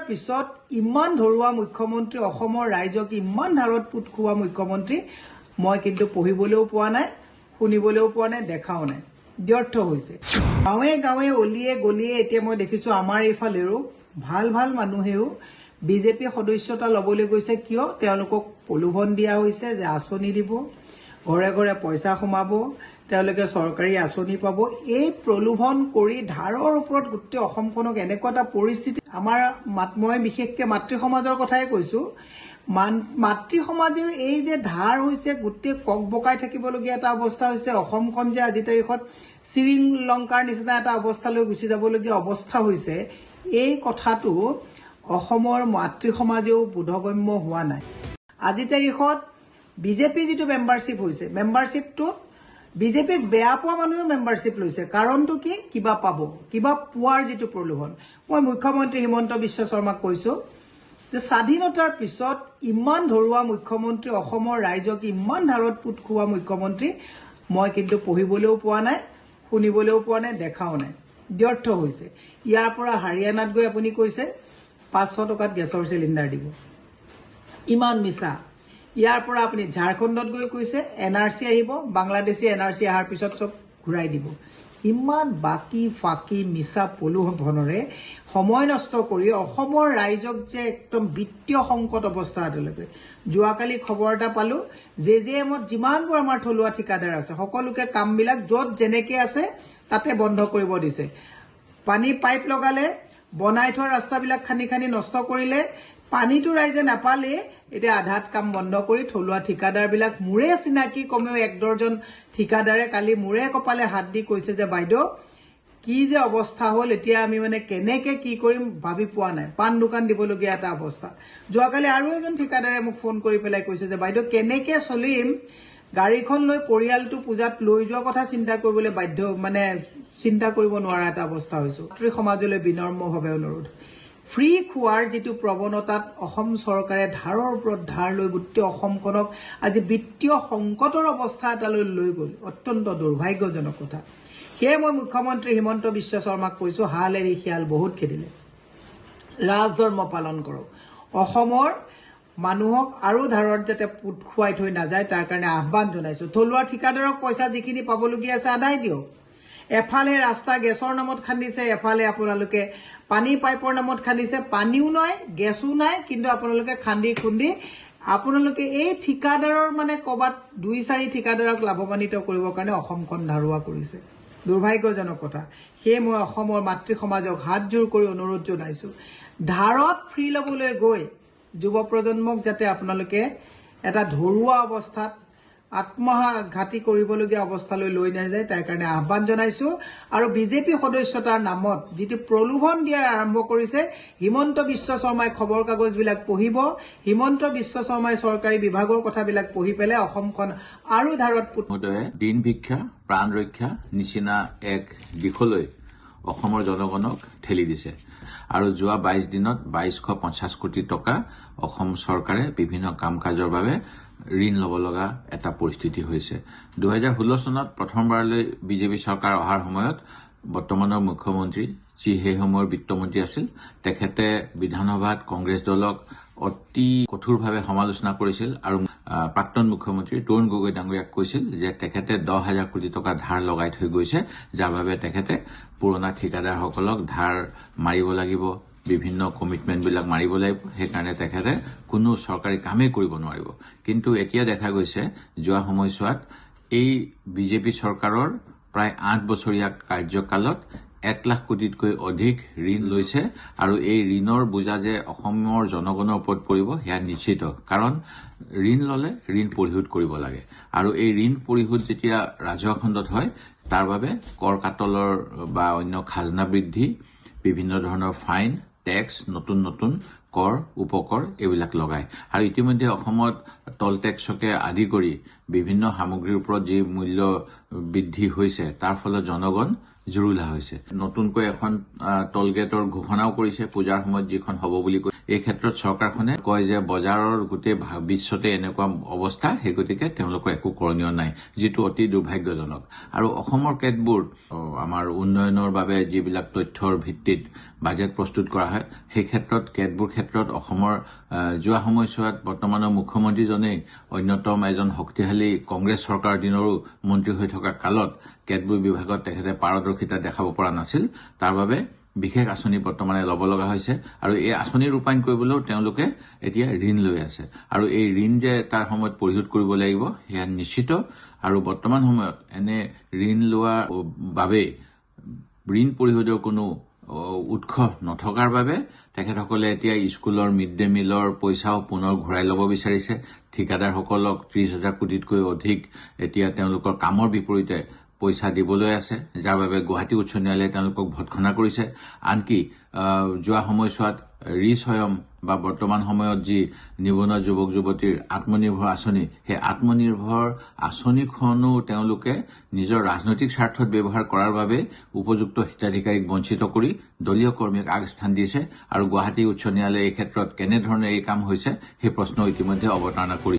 পিছত ইমান ধৰুৱা মুখ্যমন্ত্ৰী অসমৰ ৰাইজক ইমান ধাৰত পুত খোৱা মুখ্যমন্ত্ৰী মই কিন্তু পঢ়িবলৈও পোৱা নাই, শুনিবলৈও পোৱা নাই, দেখাও নাই। ব্যৰ্থ হৈছে। গাঁৱে গাঁৱে অলিয়ে গলিয়ে এতিয়া মই দেখিছোঁ আমাৰ এইফালেও ভাল ভাল মানুহেও বিজেপি সদস্যতা ল'বলৈ গৈছে। কিয়? তেওঁলোকক প্ৰলোভন দিয়া হৈছে যে আঁচনি দিব, ঘৰে ঘৰে পইচা সোমাব, তেওঁলোকে চৰকাৰী আঁচনি পাব। এই প্ৰলোভন কৰি ধাৰৰ ওপৰত গোটেই অসমখনক এনেকুৱা এটা পৰিস্থিতি, আমাৰ মই বিশেষকৈ মাতৃ সমাজৰ কথাই কৈছোঁ, মাতৃ সমাজেও এই যে ধাৰ হৈছে গোটেই কক বকাই থাকিবলগীয়া এটা অৱস্থা হৈছে। অসমখন যে আজি তাৰিখত শ্ৰীলংকাৰ নিচিনা এটা অৱস্থালৈ গুচি যাবলগীয়া অৱস্থা হৈছে, এই কথাটো অসমৰ মাতৃ সমাজেও বোধগম্য হোৱা নাই। আজি তাৰিখত বিজেপি যিটো মেম্বাৰশ্বিপ হৈছে, মেম্বাৰশ্বিপটোত বিজেপিক বেয়া পোৱা মানুহেও মেম্বাৰশ্বিপ লৈছে। কাৰণটো কি? কিবা পাব, কিবা পোৱাৰ যিটো প্ৰলোভন। মই মুখ্যমন্ত্ৰী হিমন্ত বিশ্ব শৰ্মাক কৈছোঁ যে স্বাধীনতাৰ পিছত ইমান ধৰুৱা মুখ্যমন্ত্ৰী অসমৰ ৰাইজক ইমান ধাৰত পুত খোৱা মুখ্যমন্ত্ৰী মই কিন্তু পঢ়িবলৈও পোৱা নাই, শুনিবলৈও পোৱা নাই, দেখাও নাই। ব্যৰ্থ হৈছে। ইয়াৰ পৰা হাৰিয়ানাত গৈ আপুনি কৈছে 500 টকাত গেছৰ চিলিণ্ডাৰ দিব, ইমান মিছা। ইয়াৰ পৰা আপুনি ঝাৰখণ্ডত গৈ কৈছে NRC আহিব, বাংলাদেশী NRC অহাৰ পিছত চব ঘূৰাই দিব। ইমান বাকী ফাঁকি মিছা প্ৰলোভনেৰে সময় নষ্ট কৰি অসমৰ ৰাইজক যে একদম বিত্তীয় সংকট অৱস্থা এটালৈকে। যোৱাকালি খবৰ এটা পালোঁ, JJMত যিমানবোৰ আমাৰ থলুৱা ঠিকাদাৰ আছে সকলোকে কামবিলাক য'ত যেনেকৈ আছে তাতে বন্ধ কৰিব দিছে। পানী পাইপ লগালে, বনাই থোৱা ৰাস্তাবিলাক খান্দি খান্দি নষ্ট কৰিলে, পানীটো ৰাইজে নাপালে, এতিয়া আধাত কাম বন্ধ কৰি থলুৱা ঠিকাদাৰবিলাক মোৰে চিনাকি কমেও 1 ডৰ্জন ঠিকাদাৰে কালি মোৰে কপালে হাত দি কৈছে যে বাইদেউ কি যে অৱস্থা হ'ল, এতিয়া আমি কেনেকৈ কি কৰিম ভাবি পোৱা নাই। পাণ দোকান দিবলগীয়া এটা অৱস্থা। যোৱাকালি আৰু এজন ঠিকাদাৰে মোক ফোন কৰি পেলাই কৈছে যে বাইদেউ কেনেকৈ চলিম, গাড়ীখন লৈ পৰিয়ালটো পূজাত লৈ যোৱা কথা চিন্তা কৰিবলৈ বাধ্য, চিন্তা কৰিব নোৱাৰা এটা অৱস্থা হৈছোঁ। মাতৃ সমাজলৈ বিনম্ৰভাৱে অনুৰোধ, ফ্ৰী খোৱাৰ যিটো প্ৰৱণতাত অসম চৰকাৰে ধাৰৰ ওপৰত ধাৰ লৈ গোটেই অসমখনক আজি বিত্তীয় সংকটৰ অৱস্থা এটালৈ লৈ গ'ল, অত্যন্ত দুৰ্ভাগ্যজনক কথা। সেয়ে মই মুখ্যমন্ত্ৰী হিমন্ত বিশ্ব শৰ্মাক কৈছোঁ, হাল এৰি শিয়াল বহুত খেদিলে, ৰাজধৰ্ম পালন কৰক। অসমৰ মানুহক আৰু ধাৰত যাতে পুত খুৱাই থৈ নাযায় তাৰ কাৰণে আহ্বান জনাইছোঁ। থলুৱা ঠিকাদাৰক পইচা যিখিনি পাবলগীয়া আছে আদায় দিয়ক। এফালে ৰাস্তা গেছৰ নামত খান্দিছে, এফালে আপোনালোকে পানী পাইপৰ নামত খান্দিছে, পানীও নাই গেছো নাই, কিন্তু আপোনালোকে খান্দি খুন্দি আপোনালোকে এই ঠিকাদাৰৰ ক'ৰবাত 2-4 ঠিকাদাৰক লাভৱান্বিত কৰিবৰ কাৰণে অসমখন ধাৰুৱা কৰিছে। দুৰ্ভাগ্যজনক কথা। সেয়ে মই অসমৰ মাতৃ সমাজক হাতজোৰ কৰি অনুৰোধ জনাইছোঁ, ধাৰত ফ্ৰী ল'বলৈ গৈ যুৱ প্ৰজন্মক যাতে আপোনালোকে এটা ধৰুৱা অৱস্থাত আত্মঘাতী কৰিবলগীয়া অৱস্থালৈ লৈ নাযায় তাৰ কাৰণে আহ্বান জনাইছোঁ। আৰু বিজেপি সদস্যতাৰ নামত যিটো প্ৰলোভন দিয়াৰ আৰম্ভ কৰিছে, হিমন্ত বিশ্ব শৰ্মাই খবৰ কাগজবিলাক পঢ়িব, হিমন্ত বিশ্ব শৰ্মাই চৰকাৰী বিভাগৰ কথাবিলাক পঢ়ি পেলাই অসমখন আৰু ধাৰত দিন ভিক্ষা প্ৰাণ ৰক্ষা নিচিনা এক দিশলৈ অসমৰ জনগণক ঠেলি দিছে। আৰু যোৱা 22 দিনত 2250 কোটি টকা অসম চৰকাৰে বিভিন্ন কাম কাজৰ বাবে ঋণ ল'ব লগা এটা পৰিস্থিতি হৈছে। 2016 চনত প্ৰথমবাৰলৈ বিজেপি চৰকাৰ অহাৰ সময়ত বৰ্তমানৰ মুখ্যমন্ত্ৰী যি সেই সময়ৰ বিত্তমন্ত্ৰী আছিল, তেখেতে বিধানসভাত কংগ্ৰেছ দলক অতি কঠোৰভাৱে সমালোচনা কৰিছিল আৰু প্ৰাক্তন মুখ্যমন্ত্ৰী তৰুণ গগৈ ডাঙৰীয়াক কৈছিল যে তেখেতে 10,000 কোটি টকা ধাৰ লগাই থৈ গৈছে, যাৰ বাবে তেখেতে পুৰণা ঠিকাদাৰসকলক ধাৰ মাৰিব লাগিব, বিভিন্ন কমিটমেণ্টবিলাক মাৰিব লাগিব, সেইকাৰণে তেখেতে কোনো চৰকাৰী কামেই কৰিব নোৱাৰিব। কিন্তু এতিয়া দেখা গৈছে যোৱা সময়ছোৱাত এই বিজেপি চৰকাৰৰ প্ৰায় 8 বছৰীয়া কাৰ্যকালত 1 লাখ কোটিতকৈ অধিক ঋণ লৈছে আৰু এই ঋণৰ বোজা যে অসমৰ জনগণৰ ওপৰত পৰিব সেয়া নিশ্চিত। কাৰণ ঋণ ল'লে ঋণ পৰিশোধ কৰিব লাগে আৰু এই ঋণ পৰিশোধ যেতিয়া ৰাজহুৱা খণ্ডত হয় তাৰ বাবে কৰ কাটলৰ বা অন্য খাজনা বৃদ্ধি, বিভিন্ন ধৰণৰ ফাইন, টেক্স, নতুন নতুন কৰ উপকৰ এইবিলাক লগায়। আৰু ইতিমধ্যে অসমত টল টেক্সকে আদি কৰি বিভিন্ন সামগ্ৰীৰ ওপৰত যি মূল্য বৃদ্ধি হৈছে তাৰ ফলত জনগণ জুৰুলা হৈছে। নতুনকৈ এখন টল গেটৰ ঘোষণাও কৰিছে পূজাৰ সময়ত যিখন হ'ব বুলি কৈ, এই ক্ষেত্ৰত চৰকাৰখনে কয় যে বজাৰৰ গোটেই বিশ্বতে এনেকুৱা অৱস্থা, সেই গতিকে তেওঁলোকৰ একো কৰণীয় নাই, যিটো অতি দুৰ্ভাগ্যজনক। আৰু অসমৰ কেতবোৰ আমাৰ উন্নয়নৰ বাবে যিবিলাক তথ্যৰ ভিত্তিত বাজেট প্ৰস্তুত কৰা হয়, সেই ক্ষেত্ৰত কেতবোৰ ক্ষেত্ৰত অসমৰ যোৱা সময়ছোৱাত বৰ্তমানৰ মুখ্যমন্ত্ৰীজনেই অন্যতম এজন শক্তিশালী কংগ্ৰেছ চৰকাৰৰ দিনৰো মন্ত্ৰী হৈ থকা কালত কেতবোৰ বিভাগত তেখেতে পাৰদৰ্শিতা দেখাব পৰা নাছিল। তাৰ বাবে বিশেষ আঁচনি বৰ্তমানে ল'ব লগা হৈছে আৰু এই আঁচনি ৰূপায়ণ কৰিবলৈও তেওঁলোকে এতিয়া ঋণ লৈ আছে। আৰু এই ঋণ যে তাৰ সময়ত পৰিশোধ কৰিব লাগিব সেয়া নিশ্চিত। আৰু বৰ্তমান সময়ত এনে ঋণ লোৱাৰ বাবে ঋণ পৰিশোধৰ কোনো উৎস নথকাৰ বাবে তেখেতসকলে এতিয়া স্কুলৰ মিড ডে মিলৰ পইচাও পুনৰ ঘূৰাই ল'ব বিচাৰিছে। ঠিকাদাৰসকলক 30,000 কোটিতকৈ অধিক এতিয়া তেওঁলোকৰ কামৰ বিপৰীতে পইচা দিবলৈ আছে, যাৰ বাবে গুৱাহাটী উচ্চ ন্যায়ালয়ে তেওঁলোকক ভৎসনা কৰিছে। আনকি যোৱা সময়ছোৱাত স্বয়ং বা বৰ্তমান সময়ত যি নিবনুৱা যুৱক যুৱতীৰ আত্মনিৰ্ভৰ আঁচনি, সেই আত্মনিৰ্ভৰ আঁচনিখনো তেওঁলোকে নিজৰ ৰাজনৈতিক স্বাৰ্থত ব্যৱহাৰ কৰাৰ বাবে উপযুক্ত হিতাধিকাৰীক বঞ্চিত কৰি দলীয় কৰ্মীক আগস্থান দিছে। আৰু গুৱাহাটী উচ্চ ন্যায়ালয়ে এই ক্ষেত্ৰত কেনেধৰণে এই কাম হৈছে সেই প্ৰশ্ন ইতিমধ্যে অৱতাৰণা কৰিছে।